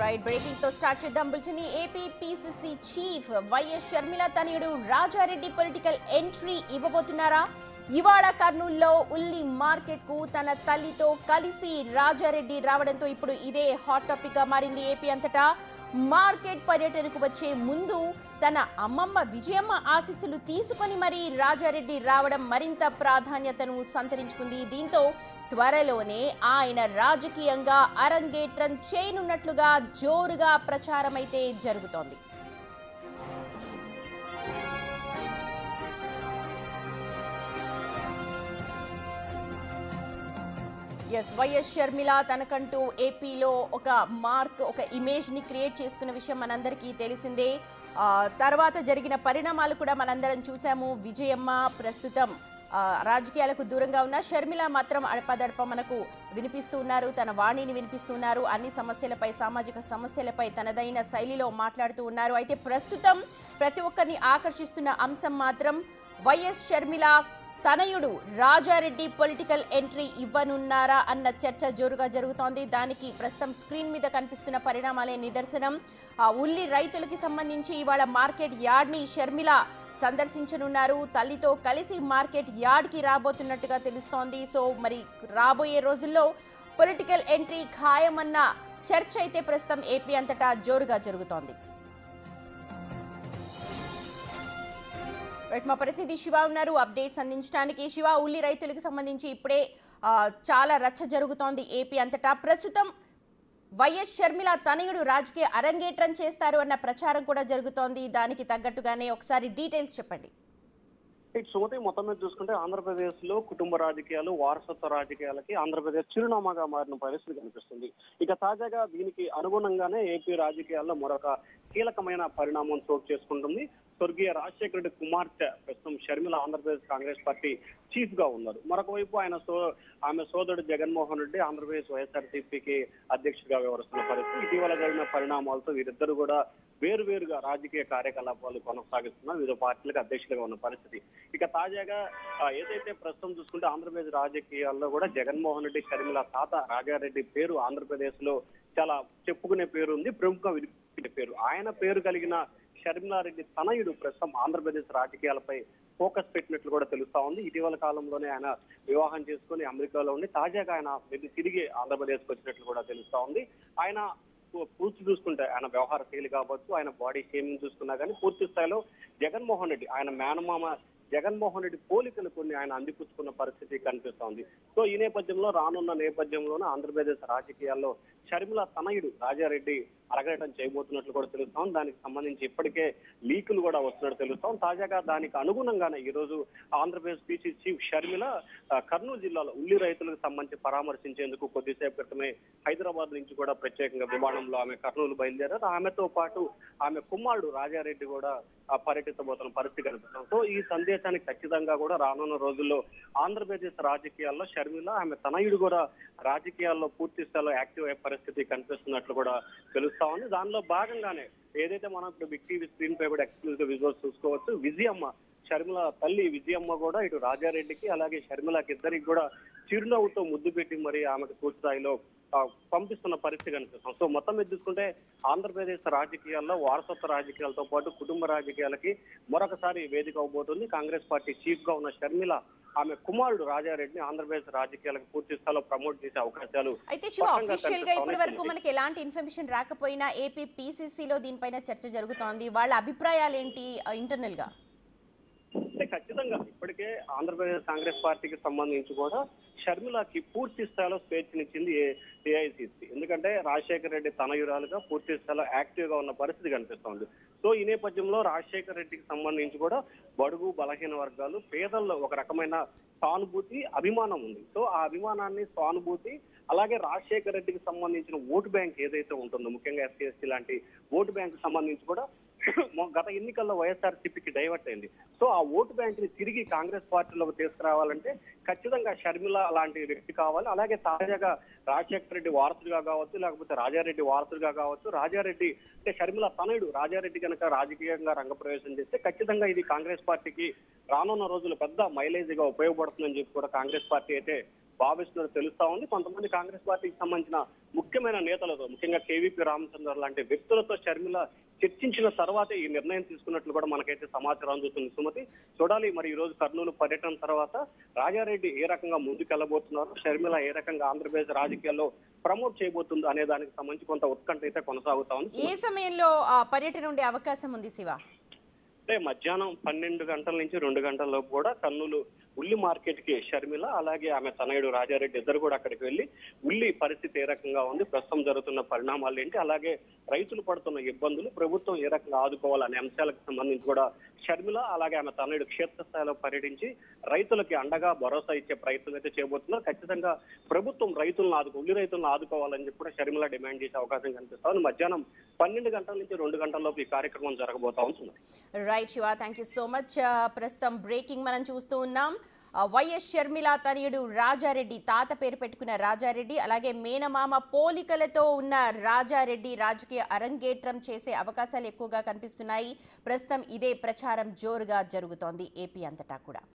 Right breaking తో start చేద్దాం బుల్చిని. AP PCC chief YS Sharmila తనయుడు రాజారెడ్డి పొలిటికల్ ఎంట్రీ ఇవ్వబోతున్నారా? ఇవాళ కర్నూలులో ఉల్లి మార్కెట్ కు తన తల్లితో కలిసి రాజారెడ్డి రావడంతో ఇప్పుడు ఇదే హాట్ టాపిక్ గా మారింది. ఏపీ అంతటా మార్కెట్ పర్యటనకు వచ్చే ముందు తన అమ్మమ్మ విజయమ్మ ఆశీస్సులు తీసుకొని మరీ రాజారెడ్డి రావడం మరింత ప్రాధాన్యతను సంతరించుకుంది. దీంతో త్వరలోనే ఆయన రాజకీయంగా అరంగేట్రం చేయనున్నట్లుగా జోరుగా ప్రచారం అయితే జరుగుతోంది. వైఎస్ షర్మిల తనకంటూ ఏపీలో ఒక ఇమేజ్ ని క్రియేట్ చేసుకున్న విషయం మనందరికీ తెలిసిందే. తర్వాత జరిగిన పరిణామాలు కూడా మనందరం చూసాము. విజయమ్మ ప్రస్తుతం రాజకీయాలకు దూరంగా ఉన్న షర్మిల మాత్రం అడపదడప మనకు వినిపిస్తూ ఉన్నారు, తన వాణిని వినిపిస్తున్నారు. అన్ని సమస్యలపై, సామాజిక సమస్యలపై తనదైన శైలిలో మాట్లాడుతూ ఉన్నారు. అయితే ప్రస్తుతం ప్రతి ఒక్కరిని ఆకర్షిస్తున్న అంశం మాత్రం వైఎస్ షర్మిల తనయుడు రాజారెడ్డి పొలిటికల్ ఎంట్రీ ఇవ్వనున్నారా అన్న చర్చ జోరుగా జరుగుతోంది. దానికి ప్రస్తుతం స్క్రీన్ మీద కనిపిస్తున్న పరిణామాలే నిదర్శనం. ఉల్లి రైతులకి సంబంధించి ఇవాళ మార్కెట్ యార్డ్ ని షర్మిల సందర్శించనున్నారు. తల్లితో కలిసి మార్కెట్ యార్డ్ కి రాబోతున్నట్టుగా తెలుస్తోంది. సో మరి రాబోయే రోజుల్లో పొలిటికల్ ఎంట్రీ ఖాయమన్న చర్చ అయితే ప్రస్తుతం ఏపీ అంతటా జోరుగా జరుగుతోంది. మా ప్రతినిధి శివ ఉన్నారు అప్డేట్స్ అందించడానికి. శివ, ఉల్లి రైతులకు సంబంధించి ఇప్పుడే చాలా రచ్చ జరుగుతోంది ఏపీ అంతటా. ప్రస్తుతం వైఎస్ షర్మిల తనయుడు రాజకీయ అరంగేట్రం చేస్తారు అన్న ప్రచారం కూడా జరుగుతోంది. దానికి తగ్గట్టుగానే ఒకసారి డీటెయిల్స్ చెప్పండి. సుమతి, మొత్తం మీద చూసుకుంటే ఆంధ్రప్రదేశ్ లో కుటుంబ రాజకీయాలు, వారసత్వ రాజకీయాలకి ఆంధ్రప్రదేశ్ చిరునామాగా మారిన పరిస్థితి కనిపిస్తుంది. ఇక తాజాగా దీనికి అనుగుణంగానే ఏపీ రాజకీయాల్లో మరొక కీలకమైన పరిణామం చోటు చేసుకుంటుంది. స్వర్గీయ రాజశేఖర రెడ్డి కుమార్తె ప్రస్తుతం షర్మిల ఆంధ్రప్రదేశ్ కాంగ్రెస్ పార్టీ చీఫ్ గా ఉన్నారు. మరొక వైపు ఆమె సోదరుడు జగన్మోహన్ రెడ్డి ఆంధ్రప్రదేశ్ వైఎస్ఆర్సీపీకి అధ్యక్షుడిగా వ్యవహరిస్తున్న పరిస్థితి. ఇటీవల జరిగిన పరిణామాలతో వీరిద్దరు కూడా వేరువేరుగా రాజకీయ కార్యకలాపాలు కొనసాగిస్తున్నారు. వివిధ పార్టీలకు అధ్యక్షులుగా ఉన్న పరిస్థితి. ఇక తాజాగా ఏదైతే ప్రస్తుతం చూసుకుంటే ఆంధ్రప్రదేశ్ రాజకీయాల్లో కూడా జగన్మోహన్ రెడ్డి షర్మిల తాత రాజారెడ్డి పేరు ఆంధ్రప్రదేశ్ లో చాలా చెప్పుకునే పేరు ఉంది, ప్రముఖ వినిపించే పేరు. ఆయన పేరు కలిగిన షర్మిలారెడ్డి తనయుడు ప్రస్తుతం ఆంధ్రప్రదేశ్ రాజకీయాలపై ఫోకస్ పెట్టినట్లు కూడా తెలుస్తా ఉంది. ఇటీవల కాలంలోనే ఆయన వివాహం చేసుకుని అమెరికాలో ఉండి తాజాగా ఆయన తిరిగి ఆంధ్రప్రదేశ్కి వచ్చినట్లు కూడా తెలుస్తా ఉంది. ఆయన పూర్తి చూసుకుంటే ఆయన వ్యవహార శైలి కావచ్చు, ఆయన బాడీ షేమింగ్ చూసుకున్నా కానీ పూర్తి స్థాయిలో జగన్మోహన్ రెడ్డి, ఆయన మేనమామ జగన్మోహన్ రెడ్డి పోలికలు కొన్ని ఆయన అందిపుచ్చుకున్న పరిస్థితి కనిపిస్తోంది. సో ఈ నేపథ్యంలో రానున్న నేపథ్యంలోనే ఆంధ్రప్రదేశ్ రాజకీయాల్లో షర్మిల తనయుడు రాజారెడ్డి అరగటం చేయబోతున్నట్లు కూడా తెలుస్తాం. దానికి సంబంధించి ఇప్పటికే లీకులు కూడా వస్తున్నట్టు తెలుస్తాం. తాజాగా దానికి అనుగుణంగానే ఈ రోజు ఆంధ్రప్రదేశ్ పీసీ చీఫ్ షర్మిల కర్నూలు జిల్లాలో ఉల్లి రైతులకు సంబంధించి పరామర్శించేందుకు కొద్దిసేపు క్రితమే హైదరాబాద్ నుంచి కూడా ప్రత్యేకంగా విమానంలో ఆమె కర్నూలు బయలుదేరారు. ఆమెతో పాటు ఆమె కుమారుడు రాజారెడ్డి కూడా పర్యటించబోతున్న పరిస్థితి కనిపిస్తాం. సో ఈ సందేశానికి ఖచ్చితంగా కూడా రానున్న రోజుల్లో ఆంధ్రప్రదేశ్ రాజకీయాల్లో షర్మిల ఆమె తనయుడు కూడా రాజకీయాల్లో పూర్తి స్థాయిలో యాక్టివ్ అయ్యే పరిస్థితి కనిపిస్తున్నట్లు కూడా తెలుస్తా ఉంది. దానిలో భాగంగానే ఏదైతే మనం ఇప్పుడు బిగ్ టీవీ స్క్రీన్ పై కూడా ఎక్స్క్లూజివ్ విజువల్స్ చూసుకోవచ్చు. విజయమ్మ, షర్మిల తల్లి విజయమ్మ కూడా ఇటు రాజారెడ్డికి అలాగే షర్మిలకి ఇద్దరికి కూడా చిరునవ్వుతో ముద్దు పెట్టి మరి ఆమెకు పూర్తి స్థాయిలో పంపిస్తున్న పరిస్థితి కనిపిస్తాం. సో మొత్తం మీద చూసుకుంటే ఆంధ్రప్రదేశ్ రాజకీయాల్లో వారసత్వ రాజకీయాలతో పాటు కుటుంబ రాజకీయాలకి మరొకసారి వేదిక అవబోతుంది. కాంగ్రెస్ పార్టీ చీఫ్ గా ఉన్న షర్మిల ఆమె కుమారుడు రాజారెడ్డిని ఆంధ్రప్రదేశ్ రాజకీయాలకు పూర్తి స్థాయిలో ప్రమోట్ చేసే అవకాశాలు. అయితే శివ, అఫీషియల్ గా ఇప్పటి వరకు మనకి ఎలాంటి ఇన్ఫర్మేషన్ రాకపోయినా ఏపీ పీసీసీలో దీనిపైన చర్చ జరుగుతోంది. వాళ్ళ అభిప్రాయాలు ఏంటి ఇంటర్నల్ గా? ఖచ్చితంగా ఇప్పటికే ఆంధ్రప్రదేశ్ కాంగ్రెస్ పార్టీకి సంబంధించి కూడా షర్మిలకి పూర్తి స్థాయిలో స్వేచ్ఛనిచ్చింది ఏఐసీసీ. ఎందుకంటే రాజశేఖర రెడ్డి తనయురాలుగా పూర్తి స్థాయిలో యాక్టివ్ గా ఉన్న పరిస్థితి కనిపిస్తోంది. సో ఈ నేపథ్యంలో రాజశేఖర రెడ్డికి సంబంధించి కూడా బడుగు బలహీన వర్గాలు పేదల్లో ఒక రకమైన సానుభూతి, అభిమానం ఉంది. సో ఆ అభిమానాన్ని, సానుభూతి, అలాగే రాజశేఖర రెడ్డికి సంబంధించిన ఓటు బ్యాంక్ ఏదైతే ఉంటుందో, ముఖ్యంగా ఎస్సీ ఎస్టీ లాంటి ఓటు బ్యాంక్ సంబంధించి కూడా గత ఎన్నికల్లో వైఎస్ఆర్సీపీకి డైవర్ట్ అయింది. సో ఆ ఓటు బ్యాంక్ ని తిరిగి కాంగ్రెస్ పార్టీలోకి తీసుకురావాలంటే ఖచ్చితంగా షర్మిల లాంటి వ్యక్తి కావాలి. అలాగే తాజాగా రాజశేఖర రెడ్డి వారసుడిగా కావచ్చు, లేకపోతే రాజారెడ్డి వారసుడిగా కావచ్చు, రాజారెడ్డి అంటే షర్మిల తనయుడు రాజారెడ్డి కనుక రాజకీయంగా రంగప్రవేశం చేస్తే ఖచ్చితంగా ఇది కాంగ్రెస్ పార్టీకి రానున్న రోజులు పెద్ద మైలేజ్ గా ఉపయోగపడుతుందని చెప్పి కూడా కాంగ్రెస్ పార్టీ అయితే భావిస్తున్నట్టు తెలుస్తా ఉంది. కొంతమంది కాంగ్రెస్ పార్టీకి సంబంధించిన ముఖ్యమైన నేతలతో, ముఖ్యంగా కేవీపీ రామచంద్ర లాంటి వ్యక్తులతో షర్మిల చర్చించిన తర్వాతే ఈ నిర్ణయం తీసుకున్నట్లు కూడా మనకైతే సమాచారం అందుతుంది. సుమతి, చూడాలి మరి ఈ రోజు కర్నూలు పర్యటన తర్వాత రాజారెడ్డి ఏ రకంగా ముందుకెళ్లబోతున్నారు, షర్మిల ఏ రకంగా ఆంధ్రప్రదేశ్ రాజకీయాల్లో ప్రమోట్ చేయబోతుంది అనే దానికి సంబంధించి కొంత ఉత్కంఠ అయితే కొనసాగుతా ఉంది. ఏ సమయంలో పర్యటన ఉండే అవకాశం ఉంది శివ? అంటే మధ్యాహ్నం 12 గంటల నుంచి 2 గంటల లోపు కూడా కర్నూలు ఉల్లి మార్కెట్ కి షర్మిల అలాగే ఆమె తనయుడు రాజారెడ్డి ఇద్దరు కూడా అక్కడికి వెళ్లి ఉల్లి పరిస్థితి ఏ రకంగా ఉంది, ప్రస్తుతం జరుగుతున్న పరిణామాలు ఏంటి, అలాగే రైతులు పడుతున్న ఇబ్బందులు, ప్రభుత్వం ఏ రకంగా ఆదుకోవాలనే అంశాలకు సంబంధించి కూడా షర్మిల అలాగే ఆమె తనయుడు క్షేత్రస్థాయిలో పర్యటించి రైతులకి అండగా భరోసా ఇచ్చే ప్రయత్నం అయితే చేయబోతున్నారు. ఖచ్చితంగా ప్రభుత్వం ఉల్లి రైతులను ఆదుకోవాలని చెప్పి కూడా షర్మిల డిమాండ్ చేసే అవకాశం కనిపిస్తా ఉంది. మధ్యాహ్నం 12 గంటల నుంచి 2 గంటల లోపు ఈ కార్యక్రమం జరగబోతా ఉంటుంది. Right Shiva, thank you so much. ప్రస్తుతం బ్రేకింగ్ మనం చూస్తూ ఉన్నాం. వైఎస్ షర్మిల తనయుడు రాజారెడ్డి, తాత పేరు పెట్టుకున్న రాజారెడ్డి, అలాగే మేనమామ పోలికలతో ఉన్న రాజారెడ్డి రాజకీయ అరంగేట్రం చేసే అవకాశాలు ఎక్కువగా కనిపిస్తున్నాయి. ప్రస్తుతం ఇదే ప్రచారం జోరుగా జరుగుతోంది ఏపీ అంతటా కూడా.